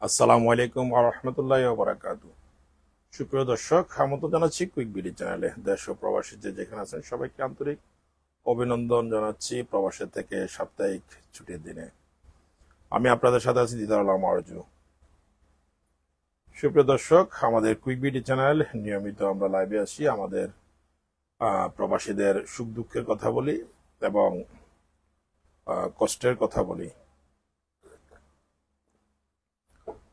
আসসালামু আলাইকুম ওয়া রাহমাতুল্লাহি ওয়া বারাকাতুহু। সুপ্রিয় দর্শক, আমন্ত্রণ জানাচ্ছি কুইক বিডি চ্যানেলে। দেশ ও প্রবাসী যে যেখানে আছেন সবাইকে আন্তরিক অভিনন্দন জানাচ্ছি প্রবাসের থেকে সাপ্তাহিক ছুটির দিনে। আমি আপনাদের সাথে আছি দিদার আলম আরজু। সুপ্রিয় দর্শক, আমাদের কুইক বিডি চ্যানেল নিয়মিত আমরা লাইভে আসি, আমাদের প্রবাসীদের সুখ দুঃখের কথা বলি এবং কষ্টের কথা বলি।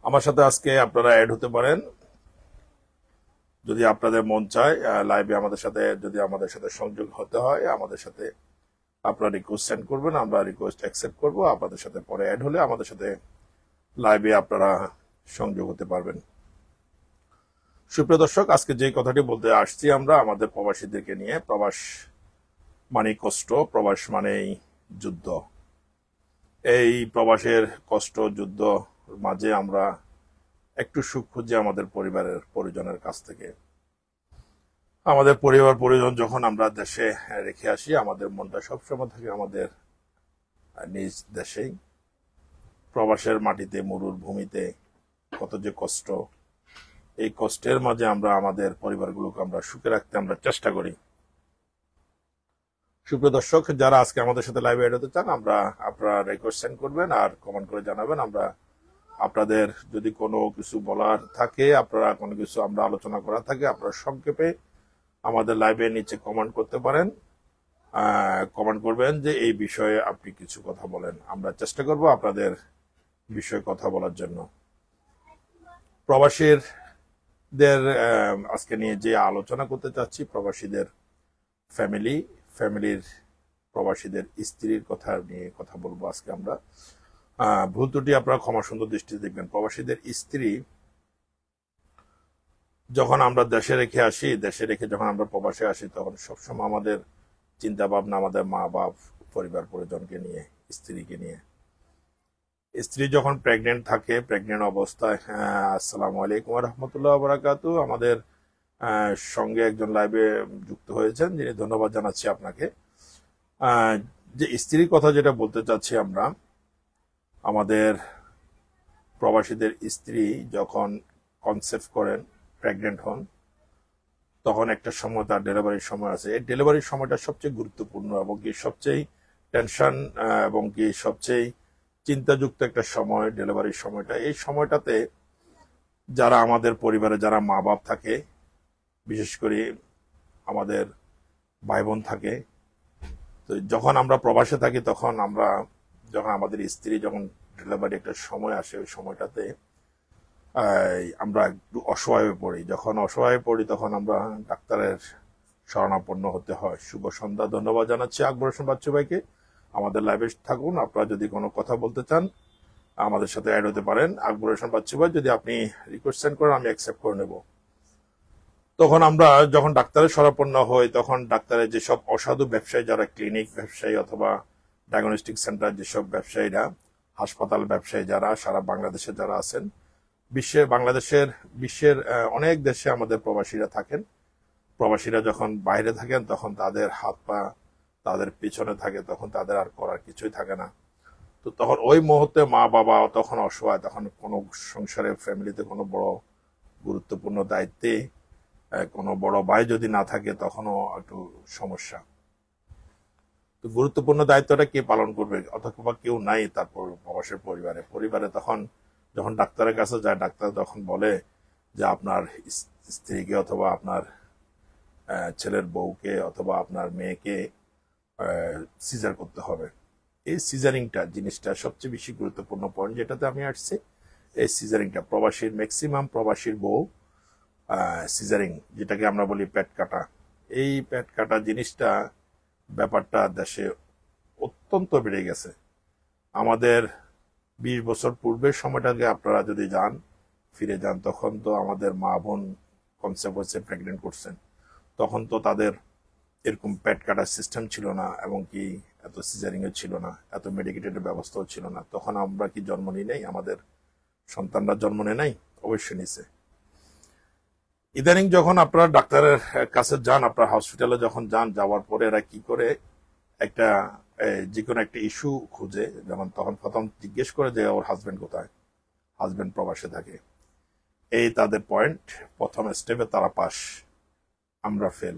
আমার সাথে আজকে আপনারা অ্যাড হতে পারেন যদি আপনাদের মন চায়। লাইভে আমাদের সাথে সংযোগ হতে হয়, আমাদের সাথে আপনারা রিকোয়েস্ট সেন্ড করবেন, আমরা রিকোয়েস্ট অ্যাকসেপ্ট করব। আপনাদের সাথে পরে অ্যাড হলে আমাদের সাথে লাইভে আপনারা সংযোগ হতে পারবেন। সুপ্রিয় দর্শক, আজকে যে কথাটি বলতে আসছি আমরা আমাদের প্রবাসীদেরকে নিয়ে। প্রবাস মানেই কষ্ট, প্রবাস মানেই যুদ্ধ। এই প্রবাসের কষ্ট যুদ্ধ মাঝে আমরা একটু সুখ খুঁজি আমাদের পরিবারের পরিজনের কাছ থেকে। আমাদের পরিবার পরিজন যখন আমরা দেশে রেখে আসি, আমাদের মনটা সবসময় থাকে আমাদের নিজ দেশেই। প্রবাসের মাটিতে, মরুর ভূমিতে কত যে কষ্ট, এই কষ্টের মাঝে আমরা আমাদের পরিবারগুলোকে আমরা সুখে রাখতে আমরা চেষ্টা করি। সুপ্রিয় দর্শক, যারা আজকে আমাদের সাথে লাইভে এড হতে চান, আপনারা রিকোয়েস্ট সেন্ড করবেন আর কমেন্ট করে জানাবেন। আমরা আপনাদের যদি কোনো কিছু বলার থাকে, আপনারা কোনো কিছু আমরা আলোচনা করা থাকে, আপনারা সংক্ষেপে আমাদের লাইভের নিচে কমেন্ট করতে পারেন। কমেন্ট করবেন যে এই বিষয়ে আপনি কিছু কথা বলেন, আমরা চেষ্টা করব আপনাদের বিষয়ে কথা বলার জন্য। প্রবাসীদের আজকে নিয়ে যে আলোচনা করতে চাচ্ছি, প্রবাসীদের ফ্যামিলির প্রবাসীদের স্ত্রীর কথা নিয়ে কথা বলবো আজকে আমরা। ভুল ত্রুটি আপনারা ক্ষমা সুন্দর দৃষ্টিতে দেখবেন। প্রবাসীদের স্ত্রী যখন আমরা দেশে রেখে যখন আমরা প্রবাসে আসি, তখন সবসময় আমাদের চিন্তা ভাবনা আমাদের মা বাপ, পরিবার পরিজনকে নিয়ে, স্ত্রীকে নিয়ে। স্ত্রী যখন প্রেগনেন্ট অবস্থায়, আসসালামু আলাইকুম ওয়া রাহমাতুল্লাহি ওয়া বারাকাতুহু, আমাদের সঙ্গে একজন লাইভে যুক্ত হয়েছেন, যিনি ধন্যবাদ জানাচ্ছি আপনাকে। যে স্ত্রীর কথা যেটা বলতে চাচ্ছি আমরা, আমাদের প্রবাসীদের স্ত্রী যখন কনসেপ্ট করেন, প্রেগনেন্ট হন, তখন একটা সময় তার ডেলিভারির সময় আছে। এই ডেলিভারির সময়টা সবচেয়ে গুরুত্বপূর্ণ এবং কি সবচেয়ে টেনশন এবং কি সবচেয়ে চিন্তাযুক্ত একটা সময়, ডেলিভারির সময়টা। এই সময়টাতে যারা আমাদের পরিবারে যারা মা বাপ থাকে, বিশেষ করে আমাদের ভাই বোন থাকে, তো যখন আমরা প্রবাসে থাকি তখন যখন আমাদের স্ত্রী যখন ডেলিভারি একটা সময় আসে, ওই সময়টাতে আমরা একটু অসহায় হয়ে পড়ি। যখন অসহায় পড়ি তখন আমরা ডাক্তারের শরণাপন্ন হতে হয়। শুভ সন্ধ্যা, ধন্যবাদ জানাচ্ছি আকবর হোসেন বাচ্চু ভাইকে। আমাদের লাইভে থাকুন, আপনারা যদি কোনো কথা বলতে চান আমাদের সাথে অ্যাড হতে পারেন। আকবর হোসেন বাচ্চু ভাই, যদি আপনি রিকোয়েস্ট সেন্ড করেন আমি অ্যাকসেপ্ট করে নেব। তখন আমরা যখন ডাক্তারের শরণাপন্ন হই, তখন ডাক্তারের যেসব অসাধু ব্যবসায়ী, যারা ক্লিনিক ব্যবসায়ী অথবা ডায়াগনস্টিক সেন্টার যেসব ব্যবসায়ীরা, হাসপাতাল ব্যবসায়ী যারা সারা বাংলাদেশে যারা আছেন, বিশ্বের অনেক দেশে আমাদের প্রবাসীরা থাকেন। প্রবাসীরা যখন বাইরে থাকেন তখন তাদের হাত পা তাদের পিছনে থাকে, তখন তাদের আর করার কিছুই থাকে না। তো তখন ওই মুহূর্তে মা বাবা তখন অসহায়, তখন কোনো সংসারে ফ্যামিলিতে কোনো বড় গুরুত্বপূর্ণ দায়িত্বে কোনো বড় ভাই যদি না থাকে তখনও একটু সমস্যা। তো গুরুত্বপূর্ণ দায়িত্বটা কে পালন করবে, অথবা কেউ নাই তারপর প্রবাসের পরিবারে তখন যখন ডাক্তারের কাছে যায়, ডাক্তার যখন বলে যে আপনার স্ত্রীকে অথবা আপনার ছেলের বউকে অথবা আপনার মেয়েকে সিজার করতে হবে। এই সিজারিংটা জিনিসটা সবচেয়ে বেশি গুরুত্বপূর্ণ পয়েন্ট যেটাতে আমি আসছি। এই সিজারিংটা ম্যাক্সিমাম প্রবাসীর বউ সিজারিং, যেটাকে আমরা বলি পেট কাটা, এই পেট কাটা জিনিসটা ব্যাপারটা দেশে অত্যন্ত বেড়ে গেছে। আমাদের 20 বছর পূর্বের সময়টাকে আপনারা যদি ফিরে যান, তখন তো আমাদের মা বোন কনসেপ্ট হচ্ছে প্রেগনেন্ট করছেন, তখন তো তাদের এরকম পেট কাটার সিস্টেম ছিল না, এবং কি এত সিজারিং এর ছিল না, এত মেডিকেটেড ব্যবস্থাও ছিল না। তখন আমরা কি জন্ম নিই নাই? আমাদের সন্তানরা জন্ম নেয় নাই? অবশ্যই নিছে। ইদানিং যখন আপনারা ডাক্তারের কাছে যান, আপনার হসপিটালে যখন যাওয়ার পরে এরা কি করে, একটা যে কোনো একটা ইস্যু খুঁজে, যেমন তখন প্রথম জিজ্ঞেস করে যে ওর হাজবেন্ড কোথায়, হাজবেন্ড প্রবাসে থাকে। এই তাদের পয়েন্ট, প্রথম স্টেপে তারা পাস, আমরা ফেল।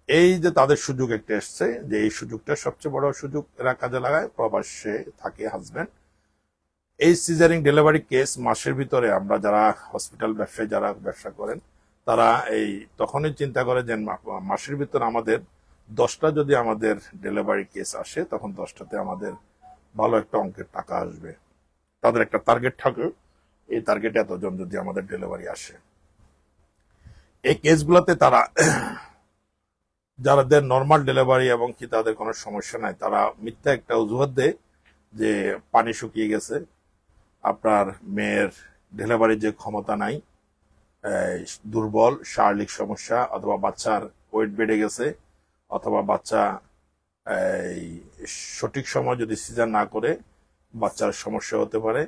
এই যে তাদের সুযোগ একটা এসছে, যে এই সুযোগটা সবচেয়ে বড় সুযোগ এরা কাজে লাগায়, প্রবাসে থাকে হাজবেন্ড। এই সিজারিং ডেলিভারি কেস মাসের ভিতরে আমরা যারা হসপিটাল ব্যবসায় যারা ব্যবসা করেন তারা এই তখনই চিন্তা করে যে মাসের ভিতরে আমাদের 10টা যদি আমাদের ডেলিভারি কেস আসে তখন 10টাতে আমাদের ভালো একটা অঙ্কের টাকা আসবে। তাদের একটা টার্গেট থাকে, এই টার্গেটে এতজন যদি আমাদের ডেলিভারি আসে। এই কেসগুলোতে তারা যাদের নর্মাল ডেলিভারি এবং কি তাদের কোনো সমস্যা নাই, তারা মিথ্যা একটা অজুহাত দেয় যে পানি শুকিয়ে গেছে, আপনার মেয়ের ডেলিভারির যে ক্ষমতা নাই, দুর্বল, শারীরিক সমস্যা, অথবা বাচ্চার ওয়েট বেড়ে গেছে, অথবা বাচ্চা সঠিক সময় যদি সিজার না করে বাচ্চার সমস্যা হতে পারে,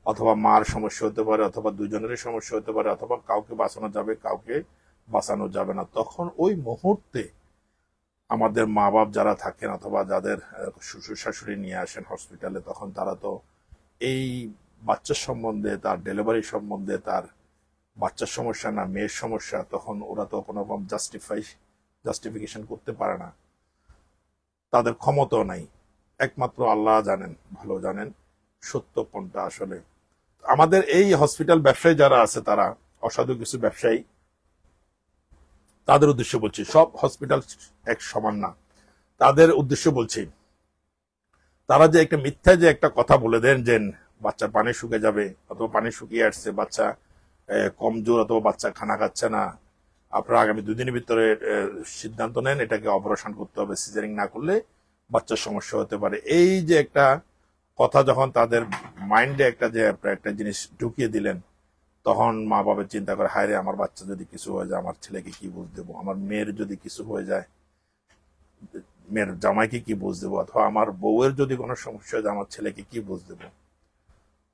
অথবা মার সমস্যা হতে পারে, অথবা দুজনেরই সমস্যা হতে পারে, অথবা কাউকে বাঁচানো যাবে কাউকে বাঁচানো যাবে না। তখন ওই মুহূর্তে আমাদের মা বাপ যারা থাকেন অথবা যাদের শ্বশুর শাশুড়ি নিয়ে আসেন হসপিটালে, তখন তারা তো এই বাচ্চার সম্বন্ধে, তার ডেলিভারি সম্বন্ধে, তার বাচ্চার সমস্যা না মেয়ের সমস্যা, তখন ওরা তো কোনো রকম জাস্টিফিকেশন করতে পারে না, তাদের ক্ষমতাও নাই। একমাত্র আল্লাহ জানেন, ভালো জানেন সত্য কোনটা আসলে। আমাদের এই হসপিটাল ব্যবসায়ী যারা আছে তারা অসাধু কিছু ব্যবসায়ী, তাদের উদ্দেশ্য বলছি, সব হসপিটাল এক সমান না, তাদের উদ্দেশ্য বলছি, তারা যে একটা মিথ্যা যে একটা কথা বলে দেন যে বাচ্চার পানি শুকিয়ে যাবে, অথবা পানি শুকিয়ে আসছে, বাচ্চা কমজোর, অথবা বাচ্চা খানা খাচ্ছে না, আপনারা আগামী 2 দিনের ভিতরে সিদ্ধান্ত নেন এটাকে অপারেশন করতে হবে, সিজারিং না করলে বাচ্চার সমস্যা হতে পারে। এই যে একটা কথা যখন তাদের মাইন্ডে একটা যে একটা জিনিস ঢুকিয়ে দিলেন, তখন মা বাবার চিন্তা করে, হায় রে আমার বাচ্চা যদি কিছু হয়ে যায় আমার ছেলেকে কি বুঝ দেবো, আমার মেয়ের যদি কিছু হয়ে যায় মেয়ের জামাইকে কি বুঝ দেবো, অথবা আমার বউয়ের যদি কোনো সমস্যা হয়ে যায় আমার ছেলেকে কি বুঝ দেবো।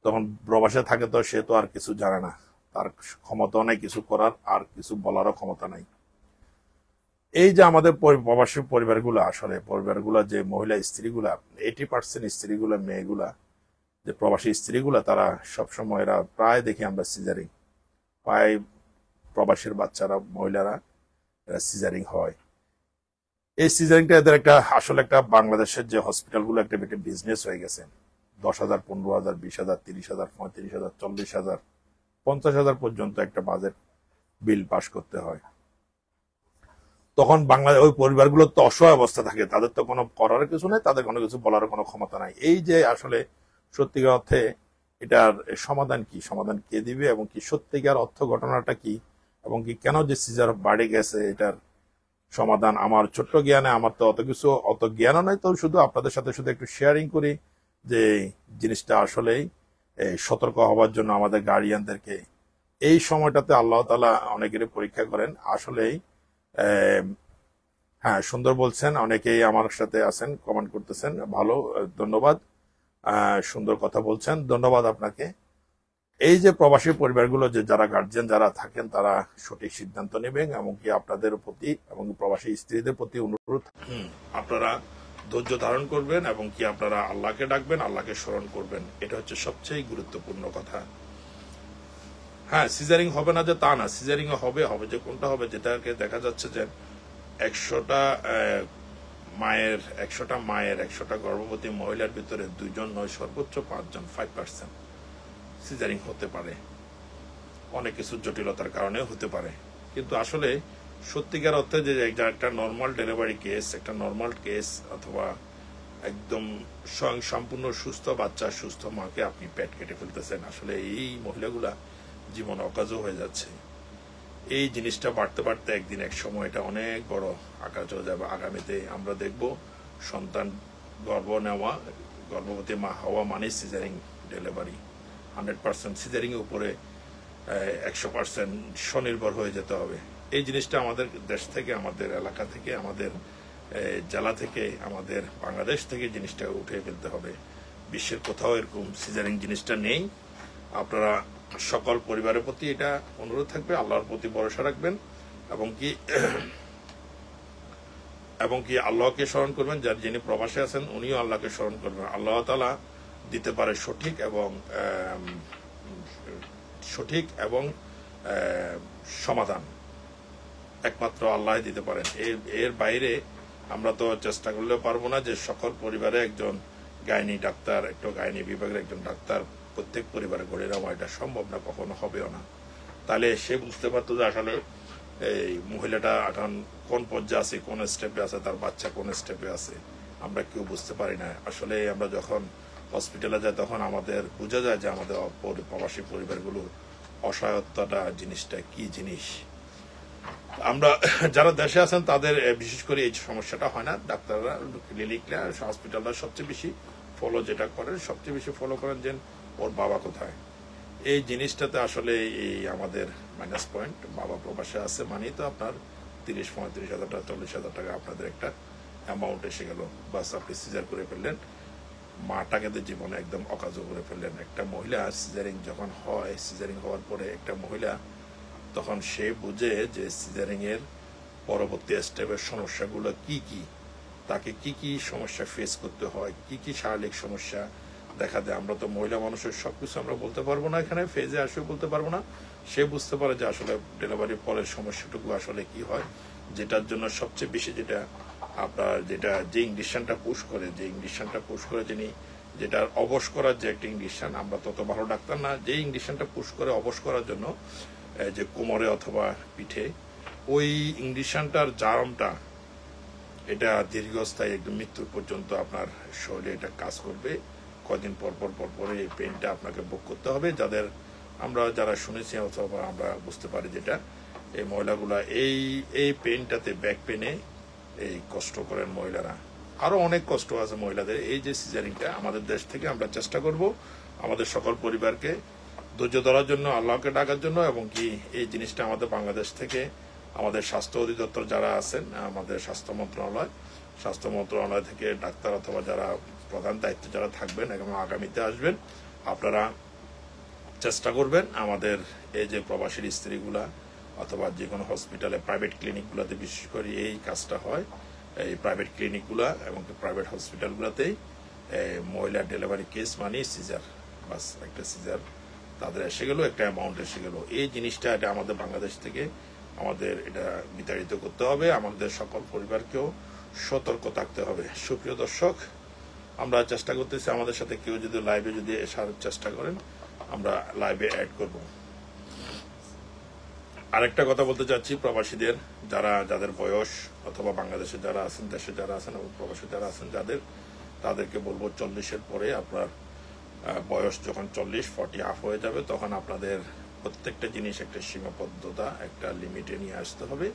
তখন প্রবাসে থাকে তো সে তো আর কিছু জানে না, তার ক্ষমতাও নাই কিছু করার, আর কিছু বলারও ক্ষমতা নাই। এই যে আমাদের প্রবাসী পরিবারগুলো, আসলে পরিবারগুলো যে মহিলা স্ত্রীগুলা, 80% স্ত্রীগুলা, মেয়েগুলা, যে প্রবাসী স্ত্রীগুলা, তারা সবসময় এরা প্রায় দেখি আমরা সিজারিং, প্রায় প্রবাসীর বাচ্চারা মহিলারা এরা সিজারিং হয়। এই সিজারিংটা এদের একটা আসলে একটা বাংলাদেশের যে হসপিটালগুলো একটা বিজনেস হয়ে গেছে। 10,000, 15,000, 20,000, 30,000, 35,000, 40,000, 50,000 পর্যন্ত একটা বাজেট বিল পাস করতে হয়। তখন বাংলাদেশ ওই পরিবারগুলো তো অসহায় অবস্থা থাকে, তাদের তো কোনো করার কিছু নেই, তাদের কোনো কিছু বলার কোনো ক্ষমতা নাই। এই যে আসলে সত্যিকার অর্থে এটার সমাধান কি, সমাধান কে দিবে, এবং কি সত্যিকার অর্থ ঘটনাটা কি, এবং কি কেন যে সিজার বাড়ে গেছে, এটার সমাধান আমার ছোট্ট জ্ঞানে, আমার তো অত জ্ঞানও নাই, তো শুধু আপনাদের সাথে শুধু একটু শেয়ারিং করি যে জিনিসটা আসলেই সতর্ক হওয়ার জন্য আমাদের গার্ডিয়ানদেরকে এই সময়টাতে আল্লাহ তাআলা অনেকেরই পরীক্ষা করেন। আসলেই হ্যাঁ, সুন্দর বলছেন, অনেকেই আমার সাথে আছেন, কমেন্ট করতেছেন, ভালো, ধন্যবাদ, সুন্দর কথা বলছেন, ধন্যবাদ আপনাকে। এই যে প্রবাসী পরিবারগুলো যে যারা গার্জিয়ান যারা থাকেন, তারা সঠিক সিদ্ধান্ত নেবেন, এমনকি আপনাদের প্রতি এবং প্রবাসী স্ত্রীদের প্রতি অনুরোধ, আপনারা ধৈর্য ধারণ করবেন, এবং কি আপনারা আল্লাহকে ডাকবেন, আল্লাহকে স্মরণ করবেন, এটা হচ্ছে সবচেয়ে গুরুত্বপূর্ণ কথা। হ্যাঁ, সিজারিং হবে না যে তা না, সিজারিং হবে, হবে যে কোনটা হবে, যেটাকে দেখা যাচ্ছে যে 100টা মায়ের 100টা গর্ভবতী মহিলার ভিতরে 2 জন নয়, সর্বোচ্চ 5 জন, 5% সিজারিং হতে পারে, অনেক কিছু জটিলতার কারণে হতে পারে। কিন্তু আসলে সত্যিকার অর্থে যে একটা নর্মাল ডেলিভারি কেস, একটা নর্মাল কেস, অথবা একদম স্বয়ং সম্পূর্ণ সুস্থ বাচ্চা, সুস্থ মাকে আপনি পেট কেটে ফেলতেছেন, আসলে এই মহিলাগুলা জীবন অকাজও হয়ে যাচ্ছে। এই জিনিসটা বাড়তে বাড়তে একদিন এক সময় এটা অনেক বড় আকার চলে যাবে। আগামীতে আমরা দেখব সন্তান গর্ভবতী মা হওয়া মানে সিজারিং ডেলিভারি, 100% সিজারিং এর উপরে 100% স্বনির্ভর হয়ে যেতে হবে। এই জিনিসটা আমাদের দেশ থেকে, আমাদের এলাকা থেকে, আমাদের জেলা থেকে, আমাদের বাংলাদেশ থেকে জিনিসটা উঠে ফেলতে হবে। বিশ্বের কোথাও এরকম সিজারিং জিনিসটা নেই। আপনারা সকল পরিবারের প্রতি এটা অনুরোধ থাকবে, আল্লাহর প্রতি ভরসা রাখবেন, এবং কি আল্লাহকে স্মরণ করবেন, যার যিনি প্রবাসে আছেন উনিও আল্লাহকে স্মরণ করবেন। আল্লাহ তাআলা দিতে পারে সঠিক এবং সঠিক এবং সমাধান একমাত্র আল্লাহ দিতে পারেন। এর বাইরে আমরা তো চেষ্টা করলেও পারবো না যে সকল পরিবারে একজন গাইনি ডাক্তার, একটা গাইনি বিভাগের একজন ডাক্তার প্রত্যেক পরিবারে গড়ে নেওয়া, এটা সম্ভব না, কখনো হবেও না। তাহলে সে বুঝতে পারতো যে আসলে এই মহিলাটা এখন কোন পর্যায়ে আছে, কোন স্টেপে আছে, তার বাচ্চা কোন স্টেপে আছে, আমরা কেউ বুঝতে পারি না। আসলে আমরা যখন হসপিটালে যাই তখন আমাদের বোঝা যায় যে আমাদের প্রবাসী পরিবারগুলোর অসহায়তাটা জিনিসটা কি জিনিস। আমরা যারা দেশে আছেন তাদের বিশেষ করে এই সমস্যাটা হয় না। ডাক্তাররা, ক্লিনিকরা, হসপিটালরা সবচেয়ে বেশি ফলো যেটা করেন, সবচেয়ে বেশি ফলো করেন যে ওর বাবা কোথায়। এই জিনিসটাতে আসলে এই আমাদের মাইনাস পয়েন্ট। বাবা প্রবাসে আছে মানেই তো আপনার 30-35 হাজার টাকা, 40,000 টাকা আপনাদের একটা অ্যামাউন্ট এসে গেল। বাস আপনি সিজার করে ফেললেন, মাটাকে তো জীবনে একদম অকাজ করে ফেললেন। একটা মহিলা সিজারিং যখন হয়, সিজারিং হওয়ার পরে একটা মহিলা তখন সে বুঝে যে সিজারিং এর পরবর্তী স্টেপের সমস্যাগুলো কি কি, তাকে কি কি সমস্যা ফেস করতে হয়, কি কি শারীরিক সমস্যা দেখা দেয়। আমরা তো মহিলা মানুষের সবকিছু আমরা বলতে পারবো না, এখানে ফেজে আসেও বলতে পারবো না। সে বুঝতে পারে যে আসলে ডেলিভারির পরের সমস্যাটুকু আসলে কি হয়, যেটার জন্য সবচেয়ে বেশি যেটা আপনার যে ইঞ্জেকশনটা পুশ করে যিনি যেটা অবশ করার যে একটা ইঞ্জেকশন, আমরা তত ভালো ডাক্তার না, যে ইঞ্জেকশনটা পুশ করে অবশ করার জন্য যে কোমরে অথবা পিঠে, ওই ইঞ্জেকশনটার জারমটা এটা দীর্ঘস্থায়ী একদম মৃত্যুর পর্যন্ত আপনার শরীরে এটা কাজ করবে। কদিন পর এই পেনটা আপনাকে ভোগ করতে হবে। যারা শুনেছি অথবা আমরা বুঝতে পারি যেটা এই মহিলাগুলা এই পেনটাতে, ব্যাক পেনে এই কষ্ট করেন মহিলারা। আরো অনেক কষ্ট আছে মহিলাদের। এই যে সিজারিংটা আমাদের দেশ থেকে আমরা চেষ্টা করব আমাদের সকল পরিবারকে ধৈর্য ধরার জন্য, আল্লাহকে ডাকার জন্য, এবং কি এই জিনিসটা আমাদের বাংলাদেশ থেকে আমাদের স্বাস্থ্য অধিদপ্তর যারা আছেন, আমাদের স্বাস্থ্য মন্ত্রণালয় থেকে ডাক্তার অথবা যারা প্রধান দায়িত্বে যারা থাকবেন এবং আগামীতে আসবেন, আপনারা চেষ্টা করবেন আমাদের এই যে প্রবাসীর স্ত্রীগুলা অথবা যে কোনো হসপিটালে, প্রাইভেট ক্লিনিকগুলোতে বিশেষ করে এই কাজটা হয়। এই প্রাইভেট ক্লিনিকগুলা এবং প্রাইভেট হসপিটালগুলোতেই মহিলা ডেলিভারি কেস মানে সিজার, বাস একটা সিজার তাদের এসে গেল, একটা অ্যামাউন্ট এসে গেল। এই জিনিসটা এটা আমাদের বাংলাদেশ থেকে আমাদের এটা বিতাড়িত করতে হবে। আমাদের সকল পরিবারকেও সতর্ক থাকতে হবে। সুপ্রিয় দর্শক, আমরা চেষ্টা করতেছি আমাদের সাথে কেউ যদি লাইভে যদি আসার চেষ্টা করেন, আমরা লাইভে অ্যাড করব। আরেকটা কথা বলতে চাচ্ছি, প্রবাসীদের যাদের বয়স অথবা বাংলাদেশে যারা আছেন, দেশে যারা আছেন এবং প্রবাসী যারা আছেন তাদেরকে বলবো 40-এর পরে আপনার বয়স যখন 40-40 আপ হয়ে যাবে, তখন আপনাদের প্রত্যেকটা জিনিস একটা সীমাবদ্ধতা, একটা লিমিটে নিয়ে আসতে হবে।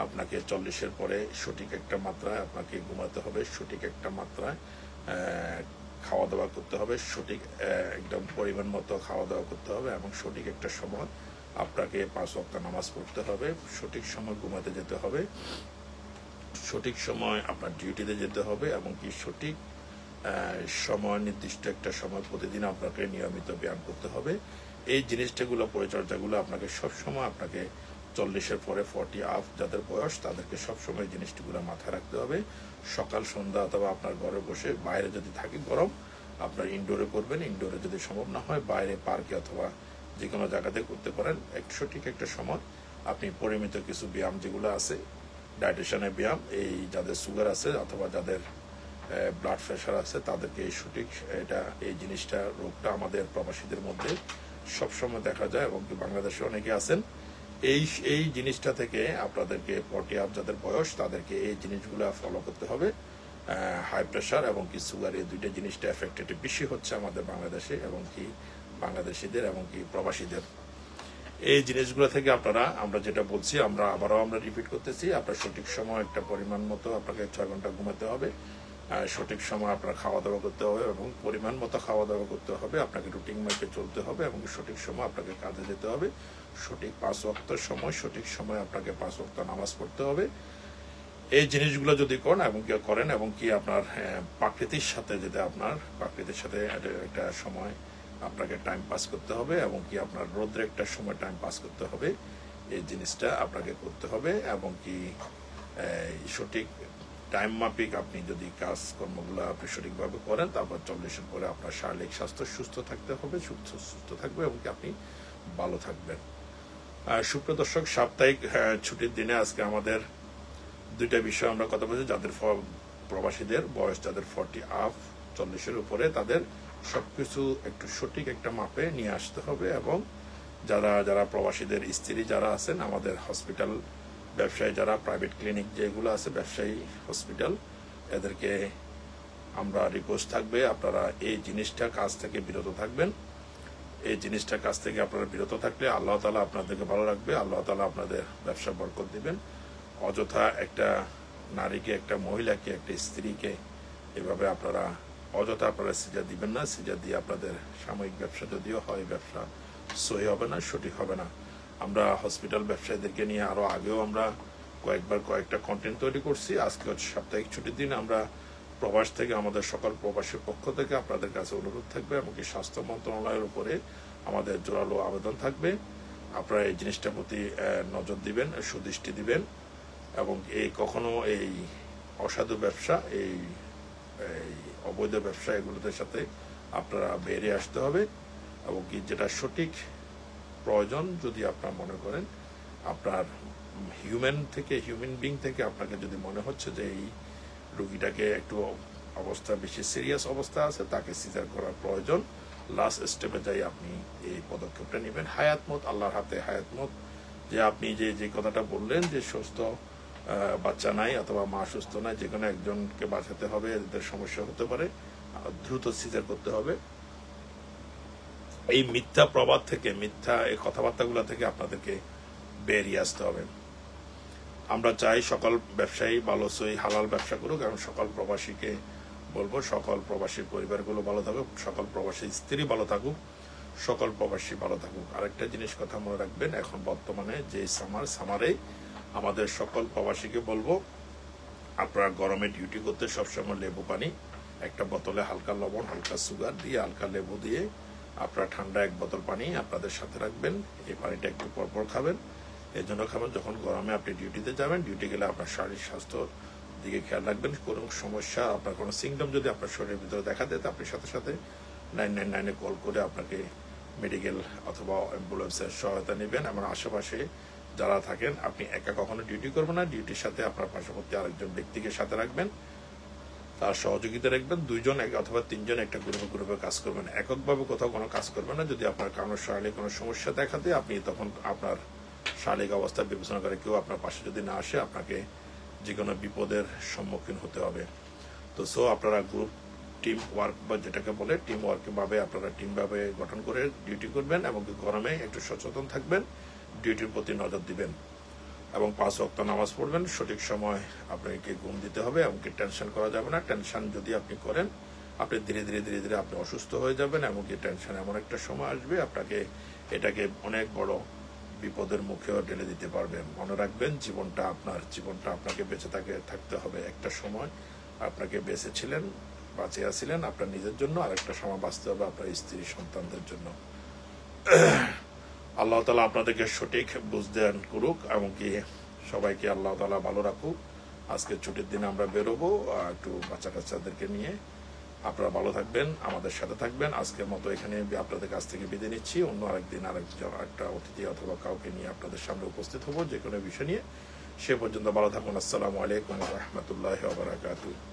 আপনাকে 40-এর পরে সঠিক একটা মাত্রায় আপনাকে ঘুমাতে হবে, সঠিক একটা মাত্রায় খাওয়া দাওয়া করতে হবে, সঠিক একদম পরিমাণ মতো খাওয়া দাওয়া করতে হবে, এবং সঠিক একটা সময় আপনাকে 5 ওয়াক্ত নামাজ পড়তে হবে, সঠিক সময় ঘুমাতে যেতে হবে, সঠিক সময় আপনার ডিউটিতে যেতে হবে, এবং কি সঠিক সময়, নির্দিষ্ট একটা সময় প্রতিদিন আপনাকে নিয়মিত ব্যায়াম করতে হবে। এই জিনিসটাগুলো, পরিচর্যাগুলো আপনাকে সবসময়, আপনাকে 40-এর পরে 40 আপ যাদের বয়স তাদেরকে সবসময় জিনিসগুলো মাথায় রাখতে হবে। সকাল সন্ধ্যা অথবা আপনার ঘরে বসে, বাইরে যদি থাকে গরম আপনার ইনডোরে করবেন, ইনডোরে যদি সম্ভব না হয় বাইরে পার্কে অথবা যে কোনো জায়গাতে করতে পারেন। সঠিক একটা সময় আপনি পরিমিত কিছু ব্যায়াম যেগুলো আছে, ডায়েটিশিয়ানের ব্যায়াম, এই যাদের সুগার আছে অথবা যাদের ব্লাড প্রেশার আছে তাদেরকে এই সঠিক এই জিনিসটা, রোগটা আমাদের প্রবাসীদের মধ্যে সবসময় দেখা যায়, এবং বাংলাদেশে অনেকে আছেন। এই জিনিসটা থেকে আপনাদেরকে 40 আপ যাদের বয়স তাদেরকে এই জিনিসগুলো ফলো করতে হবে। হাই প্রেশার এবং কি সুগার, এই দুইটা জিনিসটা এফেক্টেড বেশি হচ্ছে আমাদের বাংলাদেশে, এবং কি বাংলাদেশিদের এবং কি প্রবাসীদের। এই জিনিসগুলো থেকে আমরা যেটা বলছি, আমরা রিপিট করতেছি, আপনার সঠিক সময় একটা পরিমাণ মতো আপনাকে 6 ঘন্টা ঘুমাতে হবে, সঠিক সময় আপনার খাওয়া দাওয়া করতে হবে এবং পরিমাণ মতো খাওয়া দাওয়া করতে হবে, আপনাকে রুটিন মাইপে চলতে হবে, এবং সঠিক সময় আপনাকে কাজে যেতে হবে, সঠিক 5 ওয়াক্তের সময়, সঠিক সময় আপনাকে 5 ওয়াক্ত নামাজ পড়তে হবে। এই জিনিসগুলো যদি করেন এবং কি আপনার প্রকৃতির সাথে একটা সময় আপনাকে টাইম পাস করতে হবে, এবং কি আপনার রোদ্রে একটা সময় টাইম পাস করতে হবে, এই জিনিসটা আপনাকে করতে হবে। এবং কি সঠিক টাইম মাফিক আপনি যদি কাজকর্মগুলো আপনি সঠিকভাবে করেন, তারপর 40-এর পরে আপনার শারীরিক স্বাস্থ্য সুস্থ থাকতে হবে, সুস্থ থাকবে, এবং কি আপনি ভালো থাকবেন। সুপ্রিয় দর্শক, সাপ্তাহিক ছুটির দিনে আজকে আমাদের দুইটা বিষয় আমরা কথা বলছি। যাদের প্রবাসীদের বয়স যাদের 40 আপ 40-এর উপরে, তাদের সবকিছু একটু সঠিক একটা মাপে নিয়ে আসতে হবে। এবং যারা প্রবাসীদের স্ত্রী যারা আছেন, আমাদের হসপিটাল ব্যবসায়ী যারা প্রাইভেট ক্লিনিক যেগুলো আছে, ব্যবসায়ী হসপিটাল, এদেরকে আমরা রিকোয়েস্ট থাকবে আপনারা এই জিনিসটা কাজ থেকে বিরত থাকবেন। এই জিনিসটার কাছ থেকে আপনারা বিরত থাকলে আল্লাহ তাআলা আপনাদেরকে ভালো রাখবে, আল্লাহ তাআলা আপনাদের ব্যবসা বরকত দিবেন। অযথা একটা নারীকে, একটা মহিলাকে, একটা স্ত্রীকে এভাবে আপনারা সিজা দিবেন না। সিজা দিয়ে আপনাদের সাময়িক ব্যবসা যদিও হয়, ব্যবসা সহি হবে না, সঠিক হবে না। আমরা হসপিটাল ব্যবসায়ীদেরকে নিয়ে আরো আগেও আমরা কয়েকটা কন্টেন্ট তৈরি করছি। আজকে হচ্ছে সাপ্তাহিক ছুটির দিন। আমরা প্রবাস থেকে, আমাদের সকল প্রবাসীর পক্ষ থেকে আপনাদের কাছে অনুরোধ থাকবে, এমনকি স্বাস্থ্য মন্ত্রণালয়ের উপরে আমাদের জোরালো আবেদন থাকবে, আপনারা এই জিনিসটার প্রতি নজর দিবেন, সুদৃষ্টি দিবেন। এবং কখনো এই অসাধু ব্যবসা, এই অবৈধ ব্যবসা, এগুলোদের সাথে আপনারা বেরিয়ে আসতে হবে। এবং যেটা সঠিক প্রয়োজন, যদি আপনারা মনে করেন আপনার হিউম্যান বিং থেকে আপনাকে যদি মনে হচ্ছে যে এই রোগীটাকে একটু অবস্থা বেশি সিরিয়াস অবস্থা আছে, তাকে সিজার করার প্রয়োজন, লাস্ট স্টেপে যাই আপনি এই পদক্ষেপটা নেবেন। হায়াতমত আল্লাহর হাতে, হায়াতমত। যে আপনি যে কথাটা বললেন যে সুস্থ বাচ্চা নাই অথবা মা সুস্থ নাই, যে কোনো একজনকে বাঁচাতে হবে, এদের সমস্যা হতে পারে, দ্রুত সিজার করতে হবে। এই মিথ্যা প্রবাদ থেকে, মিথ্যা এই কথাবার্তাগুলো থেকে আপনাদেরকে বেরিয়ে আসতে হবে। আমরা চাই সকল ব্যবসায়ী ভালো সই হালাল ব্যবসা করুক, এবং সকল প্রবাসীকে বলবো সকল প্রবাসীর পরিবারগুলো ভালো থাকুক, সকল প্রবাসী স্ত্রী ভালো থাকুক, সকল প্রবাসী ভালো থাকুক। আরেকটা জিনিস কথা মনে রাখবেন, এখন বর্তমানে যে সামারে আমাদের সকল প্রবাসীকে বলবো আপনারা গরমে ডিউটি করতে সবসময় লেবু পানি একটা বোতলে, হালকা লবণ, হালকা সুগার দিয়ে, হালকা লেবু দিয়ে আপনারা ঠান্ডা 1 বোতল পানি আপনাদের সাথে রাখবেন। এই পানিটা একটু পরপর খাবেন। এই জন্য খাবেন যখন গরমে আপনি ডিউটিতে যাবেন, ডিউটি গেলে আপনার শারীরিক স্বাস্থ্যর দিকে খেয়াল রাখবেন। কোনো সমস্যা, আপনার কোনো সিমটম যদি আপনার শরীরের ভিতরে দেখা দেয়, আপনি সাথে সাথে 999-এ কল করে আপনাকে মেডিকেল অথবা অ্যাম্বুলেন্সের সহায়তা নেবেন। এবং আশেপাশে যারা থাকেন, আপনি একা কখনো ডিউটি করবেন না, ডিউটির সাথে আপনার পার্শ্ববর্তী আরেকজন ব্যক্তিকে সাথে রাখবেন, তার সহযোগিতা রাখবেন। 2 জন অথবা 3 জন একটা গ্রুপে কাজ করবেন, এককভাবে কোথাও কোনো কাজ করবেন না। যদি আপনার কারোর শারীরিক কোনো সমস্যা দেখা দেয়, আপনি তখন আপনার শারীরিক অবস্থা বিবেচনা করে কেউ আপনার পাশে যদি না আসে, আপনাকে যে কোনো বিপদের সম্মুখীন হতে হবে। তো আপনারা গ্রুপ টিম ওয়ার্ক বা যেটাকে বলে টিম ওয়ার্ক ভাবে আপনারা টিম ভাবে গঠন করে ডিউটি করবেন। এবং গরমে একটু সচেতন থাকবেন, ডিউটির প্রতি নজর দিবেন, এবং 5 ওয়াক্ত নামাজ পড়বেন। সঠিক সময় আপনাকে ঘুম দিতে হবে, এমনকি টেনশন করা যাবে না। টেনশন যদি আপনি করেন, আপনি ধীরে ধীরে আপনি অসুস্থ হয়ে যাবেন। এমনকি টেনশন এমন একটা সময় আসবে, এটাকে অনেক বড় বিপদের মুখেও ঢেলে দিতে পারবেন। মনে রাখবেন, জীবনটা আপনাকে বেঁচে থাকতে হবে। একটা সময় আপনাকে বাঁচিয়ে ছিলেন আপনার নিজের জন্য, আরেকটা সময় বাঁচতে হবে আপনার স্ত্রী সন্তানদের জন্য। আল্লাহ তাআলা আপনাদেরকে সঠিক বুঝ দান করুক, এমনকি সবাইকে আল্লাহ তাআলা ভালো রাখুক। আজকে ছুটির দিনে আমরা বেরোবো একটু বাচ্চাদেরকে নিয়ে। আপনারা ভালো থাকবেন, আমাদের সাথে থাকবেন। আজকের মতো এখানে আপনাদের কাছ থেকে বিদায় নিচ্ছি। অন্য আরেকদিন একটা অতিথি অথবা কাউকে নিয়ে আপনাদের সামনে উপস্থিত হবো যে কোনো বিষয় নিয়ে। সে পর্যন্ত ভালো থাকুন। আসসালামু আলাইকুম ওয়া রাহমাতুল্লাহি ওয়া বারাকাতুহু।